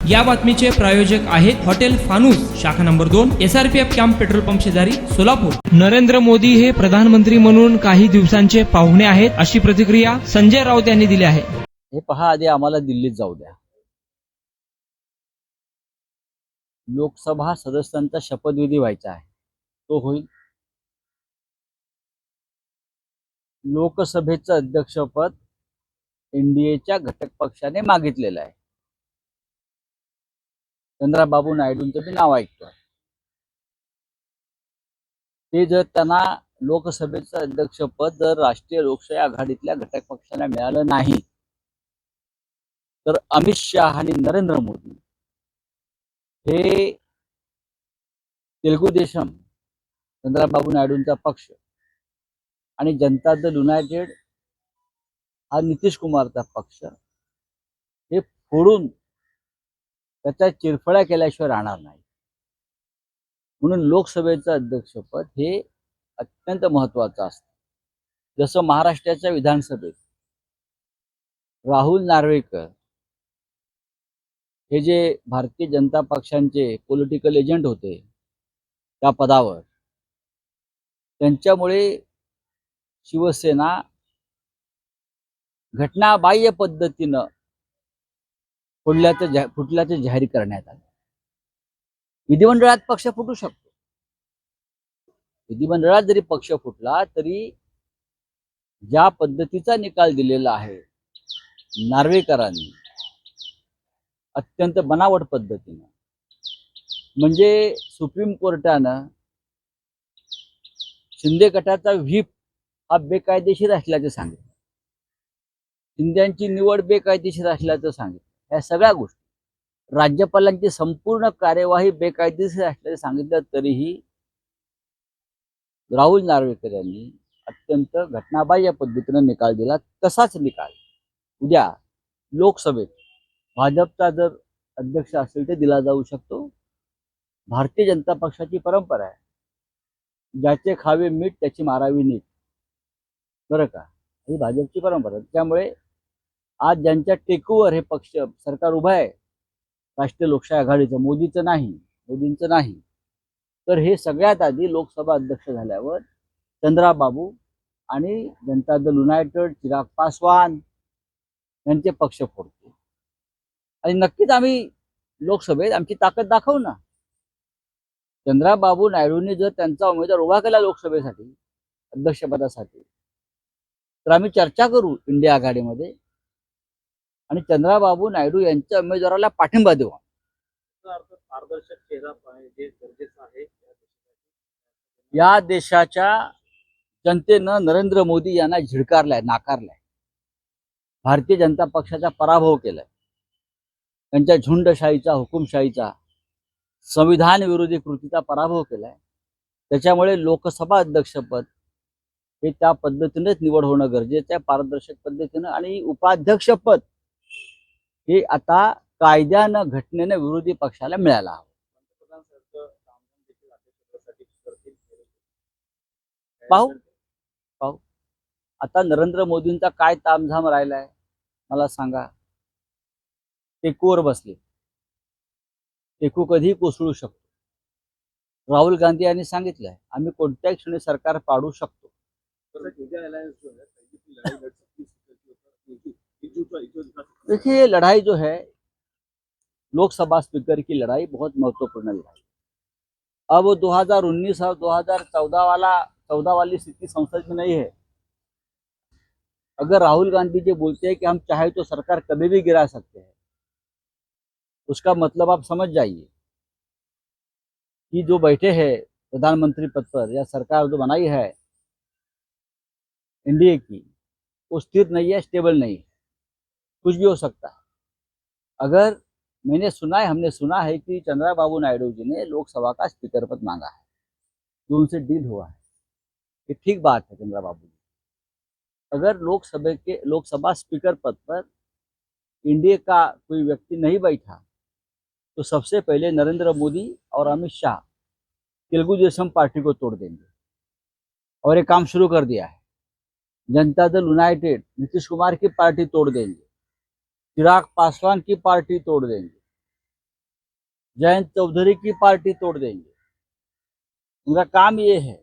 या बातमीचे प्रायोजक आहेत हॉटेल फानूस, शाखा number 2, SRPF camp petrol pump शेजारी, सोलापूर। नरेंद्र मोदी हे प्रधानमंत्री म्हणून काही दिवसांचे पाहुणे आहेत, अशी प्रतिक्रिया संजय राऊत यांनी दिली आहे। हे पहा, आधी आम्हाला दिल्लीत जाऊ द्या। लोकसभा सदस्यांचा शपथविधी व्हायचा आहे, तो होईल। लोकसभेचं अध्यक्षपद NDAच्या घटक पक्षाने मागितलेलं आहे। चंद्राबाबू नायडूंचं बी नाव ऐकतोय। ते जर त्यांना लोकसभेचं अध्यक्षपद जर राष्ट्रीय लोकशाही आघाडीतल्या घटक पक्षाला मिळालं नाही, तर अमित शाह आणि नरेंद्र मोदी हे तेलुगू देशम, चंद्राबाबू नायडूंचा पक्ष आणि जनता दल युनायटेड हा नितीश कुमारचा पक्ष हे फोडून त्याच्या चिरफळ्या केल्याशिवाय राहणार नाही। म्हणून लोकसभेचं अध्यक्षपद हे अत्यंत महत्त्वाचं असतं। जसं महाराष्ट्राच्या विधानसभेत राहुल नार्वेकर हे जे भारतीय जनता पक्षांचे पॉलिटिकल एजंट होते त्या पदावर, त्यांच्यामुळे शिवसेना घटनाबाह्य पद्धतीनं फुटल्याचं जाहीर करण्यात आलं। विधिमंडळात पक्ष फुटू शकतो। विधिमंडळात जरी पक्ष फुटला तरी ज्या पद्धतीचा निकाल दिलेला आहे नार्वेकरांनी, अत्यंत बनावट पद्धतीनं, म्हणजे सुप्रीम कोर्टानं शिंदे गटाचा व्हीप हा बेकायदेशीर असल्याचं सांगितलं, शिंदेची निवड बेकायदेशीर असल्याचं सांगितलं। या सगळ्या गोष्टी, राज्यपालांची संपूर्ण कार्यवाही बेकायदेशीर असल्याचं सांगितलं, तरीही राहुल नार्वेकर यांनी अत्यंत घटनाबाह्य पद्धतीनं निकाल दिला। तसाच निकाल उद्या लोकसभेत भाजपचा जर अध्यक्ष असेल तर दिला जाऊ शकतो। भारतीय जनता पक्षाची परंपरा आहे, ज्याचे खावे मीठ त्याची मारावी नीट, बरं का, ही भाजपची परंपरा आहे। त्यामुळे आज ज्यांच्या टेकूवर हे पक्ष सरकार उभं आहे, राष्ट्रीय लोकशाही आघाडीचं, मोदींचं नाही, तर हे सगळ्यात आधी लोकसभा अध्यक्ष झाल्यावर चंद्राबाबू आणि जनता दल युनायटेड, चिराग पासवान यांचे पक्ष फोडतो। आणि नक्कीच आम्ही लोकसभेत आमची ताकद दाखवू ना। चंद्राबाबू नायडूंनी जर त्यांचा उमेदवार उभा केला लोकसभेसाठी, अध्यक्षपदासाठी, तर आम्ही चर्चा करू इंडिया आघाडीमध्ये आणि चंद्राबाबू नायडू यांच्या उमेदवाराला पाठिंबा देऊ। पारदर्शक चेहरा पाहिजे, गरजेचं आहे। या देशाच्या जनतेनं नरेंद्र मोदी यांना झिडकारलाय, नाकारलाय, भारतीय जनता पक्षाचा पराभव केलाय, त्यांच्या झुंडशाहीचा, हुकुमशाहीचा, संविधान विरोधी कृतीचा पराभव केलाय। त्याच्यामुळे लोकसभा अध्यक्षपद हे त्या पद्धतीनेच निवड होणं गरजेचं आहे, पारदर्शक पद्धतीनं। आणि उपाध्यक्षपद हे आता कायद्यानं, घटनेनं विरोधी पक्षाला मिळायला हवं। पाहू आता नरेंद्र मोदींचा काय तामझाम राहिलाय मला सांगा। टेकूवर बसले, टेकू कधीही कोसळू शकतो। राहुल गांधी यांनी सांगितलंय, आम्ही कोणत्याही क्षणी सरकार पाडू शकतो। देखिए, लड़ाई जो है लोकसभा स्पीकर की लड़ाई बहुत महत्वपूर्ण लड़ाई। अब 2019 और 2014 वाली स्थिति संसद में नहीं है। अगर राहुल गांधी जी बोलते हैं कि हम चाहे तो सरकार कभी भी गिरा सकते हैं, उसका मतलब आप समझ जाइए कि जो बैठे हैं प्रधानमंत्री पद पर या सरकार जो बनाई है NDA की, वो स्थिर नहीं है, स्टेबल नहीं है, कुछ भी हो सकता है। अगर हमने सुना है कि चंद्राबाबू नायडू जी ने लोकसभा का स्पीकर पद मांगा है, जो उनसे डील हुआ है, ये ठीक बात है। चंद्राबाबू जी, अगर लोकसभा स्पीकर पद पर NDA का कोई व्यक्ति नहीं बैठा, तो सबसे पहले नरेंद्र मोदी और अमित शाह तेलुगु देशम पार्टी को तोड़ देंगे, और ये काम शुरू कर दिया है। जनता दल यूनाइटेड, नीतीश कुमार की पार्टी तोड़ देंगे, चिराग पासवान की पार्टी तोड़ देंगे, जयंत चौधरी की पार्टी तोड़ देंगे। उनका काम ये है,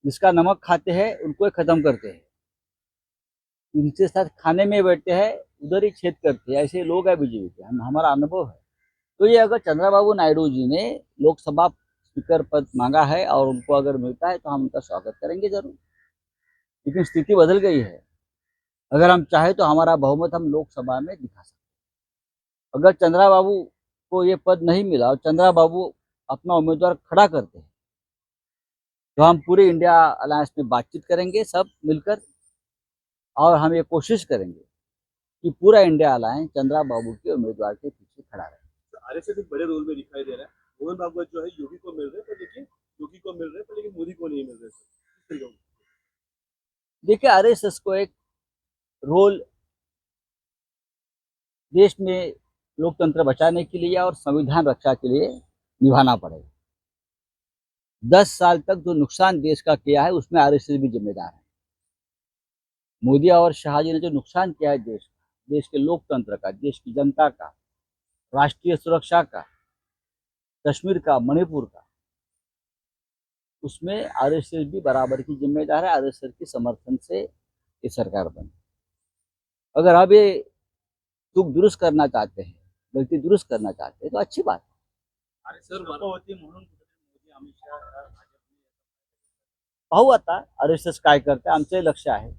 जिसका नमक खाते हैं उनको ही खत्म करते हैं, इनके साथ खाने में बैठते हैं उधर ही छेद करते हैं। ऐसे लोग हैं बीजेपी के, हमारा अनुभव है। तो ये अगर चंद्रबाबू नायडू जी ने लोकसभा स्पीकर पद मांगा है और उनको अगर मिलता है तो हम उनका स्वागत करेंगे जरूर। लेकिन स्थिति बदल गई है। अगर हम चाहे तो हमारा बहुमत हम लोकसभा में दिखा सकते हैं। अगर चंद्रबाबू को ये पद नहीं मिला और चंद्रबाबू अपना उम्मीदवार खड़ा करते हैं तो हम पूरे इंडिया अलायंस में बातचीत करेंगे सब मिलकर, और हम ये कोशिश करेंगे कि पूरा इंडिया अलायंस चंद्रबाबू के उम्मीदवार के पीछे खड़ा रहे। आरएसएस एक बड़े रोल में दिखाई दे रहा है। मोहन भागवत जो है योगी को मिल रहे हैं, पर लेकिन मोदी को नहीं मिल रहे। देखिए, आरएसएस को एक रोल देश में लोकतंत्र बचाने के लिए और संविधान रक्षा के लिए निभाना पड़ेगा। 10 साल तक जो नुकसान देश का किया है उसमें आरएसएस भी जिम्मेदार है। मोदी और शाह जी ने जो नुकसान किया है देश के लोकतंत्र का, देश की जनता का, राष्ट्रीय सुरक्षा का, कश्मीर का, मणिपुर का, उसमें आरएसएस भी बराबर की जिम्मेदार है। आरएसएस के समर्थन से ये सरकार बनी। अगर आप ये चूक दुरुस्त करना चाहते हैं, गलती दुरुस्त करना चाहते हैं तो अच्छी बात है। म्हणून मोदी अमित शाह पाहू आता आरएसएस काय करते, आमचे लक्ष आहे।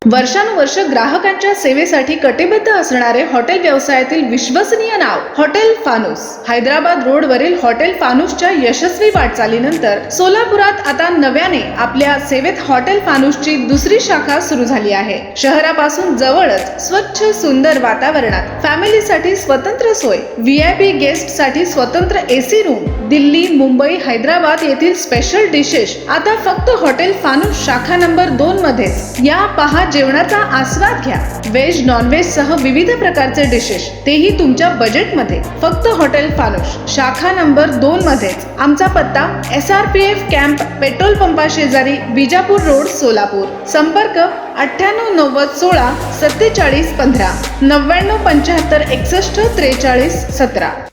वर्षानुवर्ष ग्राहकांच्या सेवेसाठी कटिबद्ध असणारे हॉटेल व्यवसायातील विश्वसनीय नाव हॉटेल फानुस। हैदराबाद रोडवरील हॉटेल फानुसच्या यशस्वी वाटचालीनंतर सोलापुरात आता नव्याने आपल्या सेवेत हॉटेल फानुसची दुसरी शाखा सुरू झाली आहे। शहरापासून जवळच स्वच्छ सुंदर वातावरणात फॅमिलीसाठी स्वतंत्र सोय, व्हीआयपी गेस्टसाठी स्वतंत्र एसी रूम, दिल्ली, मुंबई, हैदराबाद येथील स्पेशल डिशेस आता फक्त हॉटेल फानुस शाखा नंबर 2 मध्ये। या पहा जेवणाचा आस्वाद घ्या। व्हेज नॉन व्हेज सह विविध प्रकारचे डिशेस, तेही तुमच्या बजेटमध्ये। फक्त हॉटेल फानुस शाखा नंबर 2 मध्येच। आमचा पत्ता SRPF कॅम्प पेट्रोल पंपा शेजारी, विजापूर रोड, सोलापूर। संपर्क 98 90 16 47 15 99 75 61 43 17।